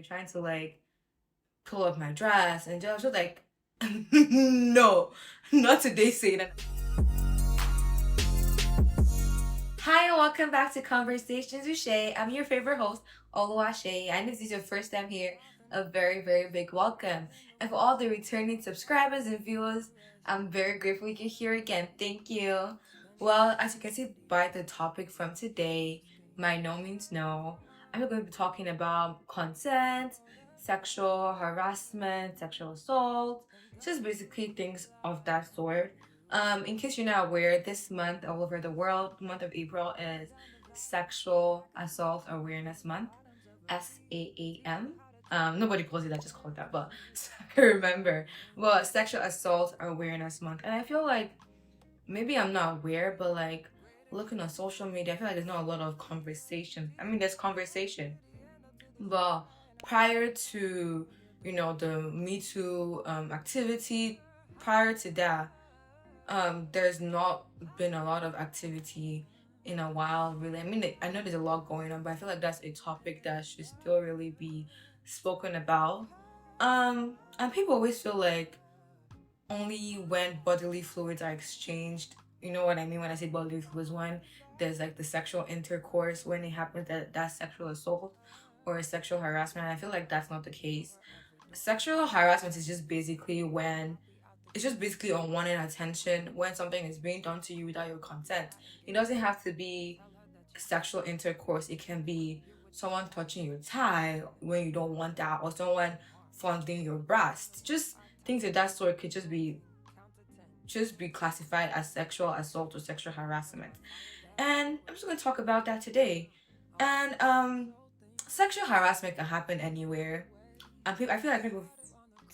were trying to like pull up my dress, and I was just like, no, not today, Satan. Hi, and welcome back to Conversations with Shay. I'm your favorite host, Oluwa Shay, and if this is your first time here, a very, very big welcome. And for all the returning subscribers and viewers, I'm very grateful you're here again. Thank you. Well, as you can see by the topic from today, my no means no. I'm going to be talking about consent, sexual harassment, sexual assault, just basically things of that sort. In case you're not aware, this month all over the world, the month of April is Sexual Assault Awareness Month, SAAM. Nobody calls it that, just call it that. But I remember, well, Sexual Assault Awareness Month, and I feel like maybe I'm not aware, but like looking on social media, I feel like there's not a lot of conversation. I mean, there's conversation, but prior to the Me Too activity, prior to that, there's not been a lot of activity in a while, really. I mean, I know there's a lot going on, but I feel like that's a topic that should still really be spoken about. And people always feel like only when bodily fluids are exchanged, you know what I mean when I say bodily fluids, when there's like the sexual intercourse, when it happens, that sexual assault or sexual harassment. And I feel like that's not the case. Sexual harassment is just basically when it's just basically unwanted attention, when something is being done to you without your consent. It doesn't have to be sexual intercourse. It can be someone touching your thigh when you don't want that, or someone fondling your breast. Just things of that sort could just be classified as sexual assault or sexual harassment. And I'm just gonna talk about that today. And sexual harassment can happen anywhere. And I feel like people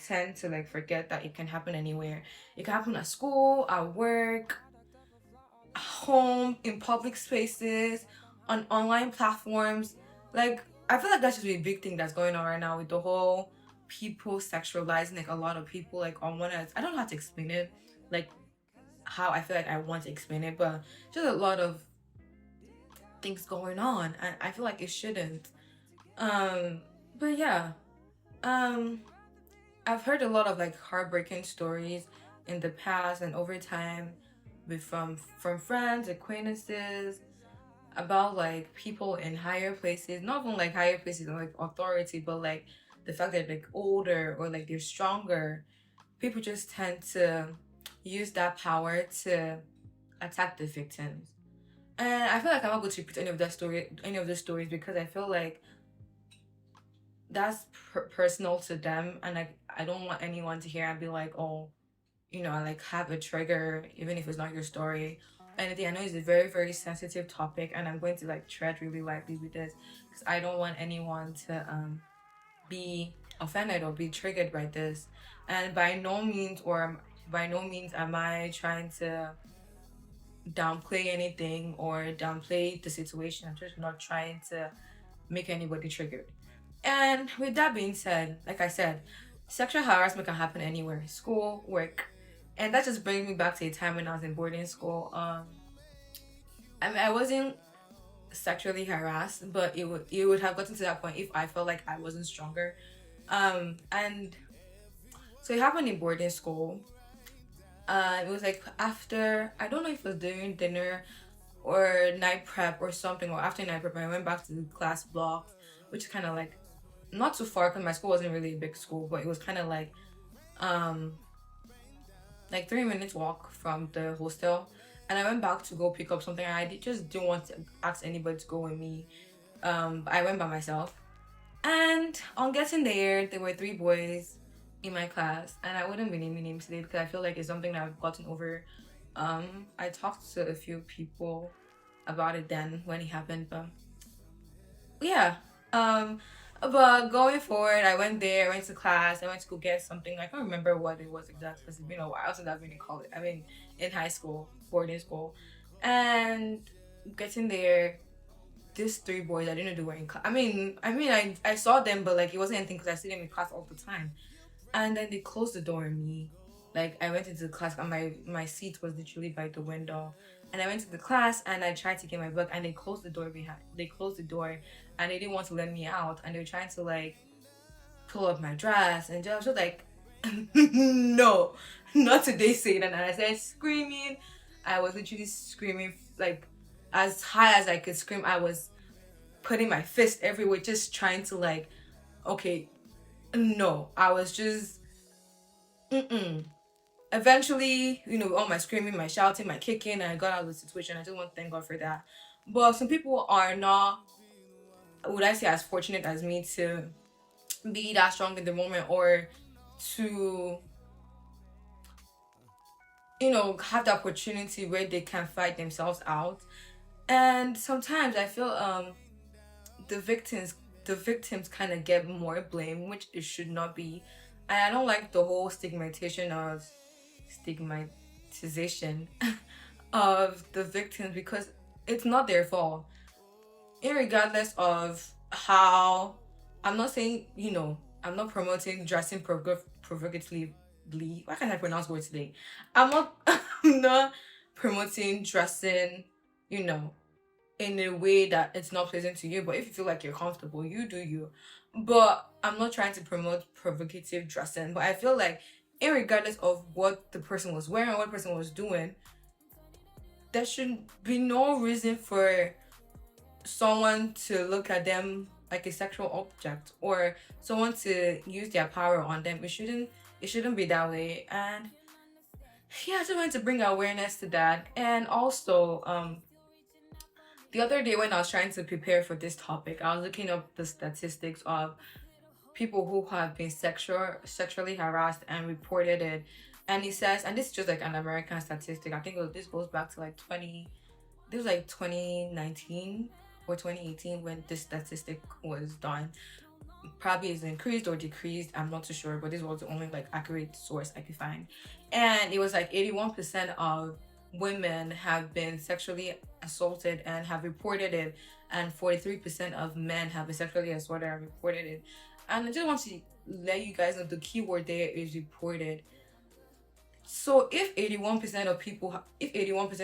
tend to like forget that it can happen anywhere. It can happen at school, at work, home, in public spaces, on online platforms. Like, I feel like that's just a big thing that's going on right now with the whole people sexualizing like a lot of people like on one end. I don't know how to explain it, like how I feel like I want to explain it, but just a lot of things going on, and I feel like it shouldn't. But yeah, um, I've heard a lot of like heartbreaking stories in the past and over time, from friends, acquaintances, about like people in higher places, not even like higher places like authority, but like the fact that they're like older or like they're stronger. People just tend to use that power to attack the victims. And I feel like I'm not going to repeat any of the stories, because I feel like that's personal to them, and like I don't want anyone to hear and be like, oh, I like have a trigger, even if it's not your story. Anything. I know it's a very, very sensitive topic, and I'm going to like tread really lightly with this, because I don't want anyone to be offended or be triggered by this. And by no means am I trying to downplay anything or downplay the situation. I'm just not trying to make anybody triggered. And with that being said, like I said, sexual harassment can happen anywhere, school, work. And that just brings me back to a time when I was in boarding school. I mean, I wasn't sexually harassed, but it would have gotten to that point if I felt like I wasn't stronger. And so it happened in boarding school. It was like after, I don't know if it was during dinner or night prep or something, or after night prep, I went back to the class block, which is kind of like not too far, because my school wasn't really a big school, but it was kind of um like 3 minutes walk from the hostel. And I went back to go pick up something, and just didn't want to ask anybody to go with me. I went by myself, and on getting there were three boys in my class, and I wouldn't be naming names today because I feel like it's something that I've gotten over. I talked to a few people about it then when it happened, but yeah. But going forward, I went there, I went to class, I went to go get something. I can't remember what it was exactly, because it's been a while since I've been in college. I mean, in high school, boarding school. And getting there, these three boys, I didn't know they were in class. I saw them, but like it wasn't anything, because I see them in class all the time. And then they closed the door on me. Like, I went into the class, and my seat was literally by the window. And I went to the class, and I tried to get my book, and they closed the door, and they didn't want to let me out, and they were trying to like pull up my dress, and I was just like, no, not today, Satan. And I started screaming. I was literally screaming like as high as I could scream. I was putting my fist everywhere, just trying to like, okay, no. I was just, mm-mm. Eventually, all my screaming, my shouting, my kicking, I got out of the situation. I just want to thank God for that. But some people are not, would I say, as fortunate as me to be that strong in the moment, or to have the opportunity where they can fight themselves out. And sometimes I feel the victims the victims kind of get more blame, which it should not be. And I don't like the whole stigmatization of the victims, because it's not their fault, irregardless of how. I'm not saying, I'm not promoting dressing provocatively. Why can't I pronounce words today? I'm not I'm not promoting dressing, you know in a way that it's not pleasant to you. But if you feel like you're comfortable, you do you. But I'm not trying to promote provocative dressing. But I feel like, irregardless of what the person was wearing, what the person was doing, there should be no reason for someone to look at them like a sexual object, or someone to use their power on them. It shouldn't be that way. And yeah, I just wanted to bring awareness to that. And also, the other day when I was trying to prepare for this topic, I was looking up the statistics of people who have been sexually harassed and reported it. And it says, and this is just like an American statistic. I think this goes back to like 20. This was like 2019 or 2018 when this statistic was done. Probably is increased or decreased, I'm not too sure, but this was the only like accurate source I could find. And it was like 81% of women have been sexually assaulted and have reported it, and 43% of men have been sexually assaulted and reported it. And I just want to let you guys know the keyword there is reported. So if 81%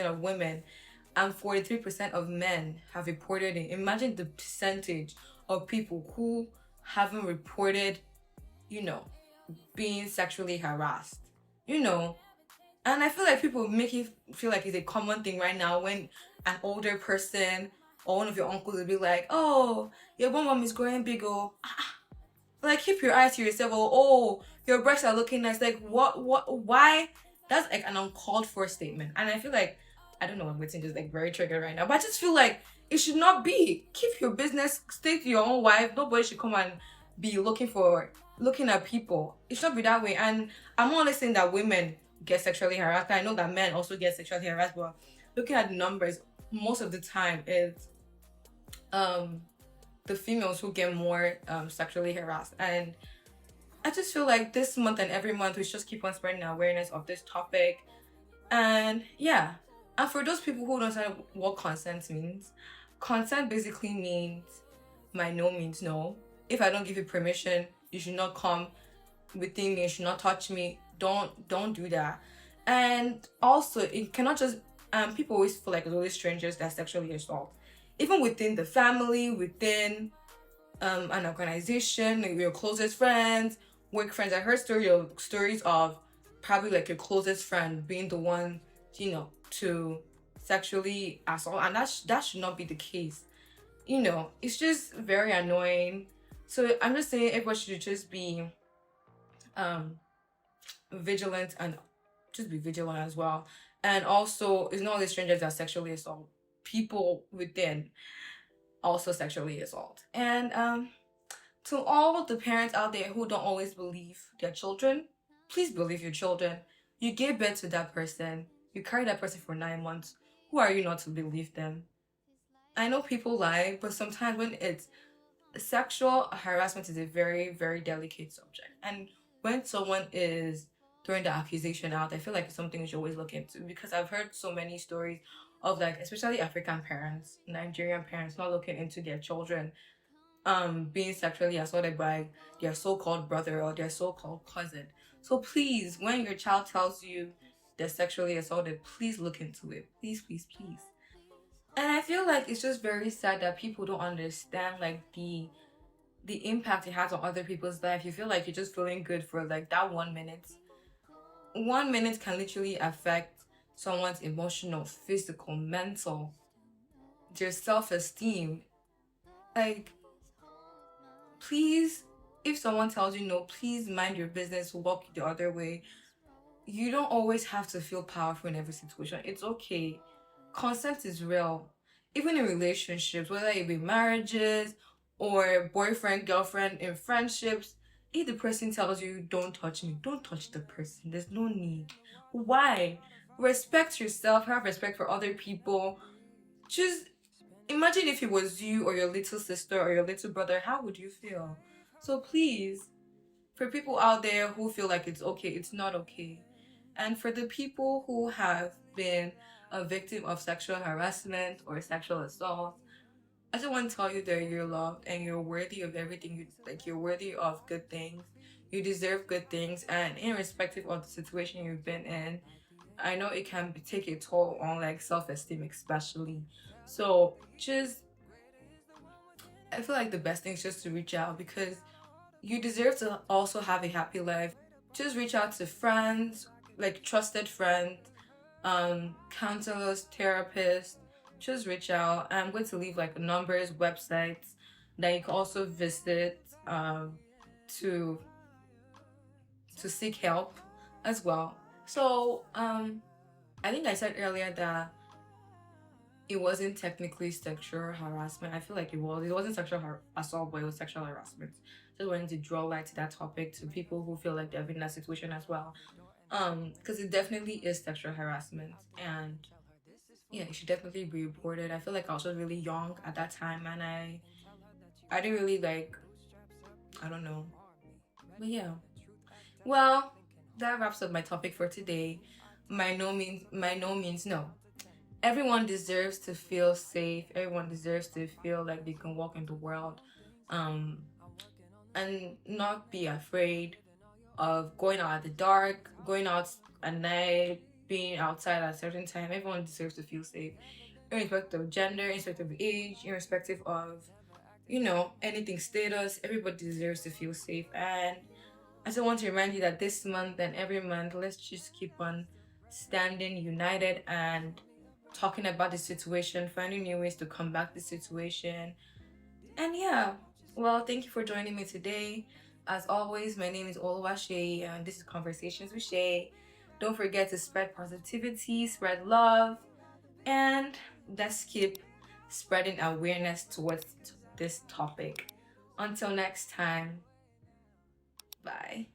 of women and 43% of men have reported it, imagine the percentage of people who haven't reported, you know, being sexually harassed. You know, and I feel like people make it feel like it's a common thing right now when an older person or one of your uncles will be like, "Oh, your mom is growing big, oh." Like, keep your eyes to yourself. Oh, your breasts are looking nice. Like, why? That's like an uncalled for statement. And I feel like, I don't know, I'm getting just like very triggered right now, but I just feel like it should not be. Keep your business, stay to your own wife. Nobody should come and be looking at people. It should not be that way. And I'm not only saying that women get sexually harassed. I know that men also get sexually harassed, but looking at the numbers, most of the time it's the females who get more sexually harassed. And I just feel like this month and every month we should just keep on spreading awareness of this topic. And yeah, and for those people who don't know what consent means, consent basically means my no means no. If I don't give you permission, you should not come within me, you should not touch me. Don't do that. And also, it cannot just people always feel like it's always strangers that sexually assault. Even within the family, within an organization, your closest friends, work friends. I heard stories of probably like your closest friend being the one, to sexually assault, and that should not be the case. It's just very annoying. So I'm just saying everyone should just be um vigilant, and just be vigilant as well. And also, it's not only strangers that sexually assault, people within also sexually assault. And to all the parents out there who don't always believe their children, please believe your children. You gave birth to that person, you carried that person for 9 months. Who are you not to believe them? I know people lie, but sometimes when it's sexual harassment is a very, very delicate subject. And when someone is throwing the accusation out, I feel like it's something we should always look into, because I've heard so many stories of, like, especially African parents, Nigerian parents not looking into their children being sexually assaulted by their so-called brother or their so-called cousin. So please, when your child tells you they're sexually assaulted, please look into it. Please, please, please. And I feel like it's just very sad that people don't understand, like, the the impact it has on other people's life. You feel like you're just feeling good for like that 1 minute. 1 minute can literally affect someone's emotional, physical, mental, their self-esteem. Like, please, if someone tells you no, please mind your business, walk the other way. You don't always have to feel powerful in every situation. It's okay. Consent is real. Even in relationships, whether it be marriages or boyfriend, girlfriend, in friendships, if the person tells you, don't touch me, don't touch the person. There's no need. Why? Respect yourself, have respect for other people. Just imagine if it was you or your little sister or your little brother, how would you feel? So please, for people out there who feel like it's okay, it's not okay. And for the people who have been a victim of sexual harassment or sexual assault, I just want to tell you that you're loved and you're worthy of everything. You're worthy of good things. You deserve good things, and irrespective of the situation you've been in, I know it can take a toll on like self-esteem, especially. So just, I feel like the best thing is just to reach out because you deserve to also have a happy life. Just reach out to friends, like trusted friends, counselors, therapists. Just reach out. I'm going to leave like numbers, websites that you can also visit to seek help as well. So I think I said earlier that it wasn't technically sexual harassment. I feel like it was. It wasn't sexual assault, but it was sexual harassment. Just wanted to draw light to that topic to people who feel like they've been in that situation as well. Because it definitely is sexual harassment, and yeah, it should definitely be reported. I feel like I was just really young at that time, and I didn't really like, I don't know, but yeah. Well, that wraps up my topic for today. By no means, no. Everyone deserves to feel safe. Everyone deserves to feel like they can walk in the world, um, and not be afraid of going out at the dark, going out at night, being outside at a certain time. Everyone deserves to feel safe, irrespective of gender, irrespective of age, irrespective of, anything status. Everybody deserves to feel safe. And I just want to remind you that this month and every month, let's just keep on standing united and talking about the situation, finding new ways to combat the situation. And yeah, well, thank you for joining me today. As always, my name is Oluwashe, and this is Conversations with Shay. Don't forget to spread positivity, spread love, and let's keep spreading awareness towards this topic. Until next time, bye.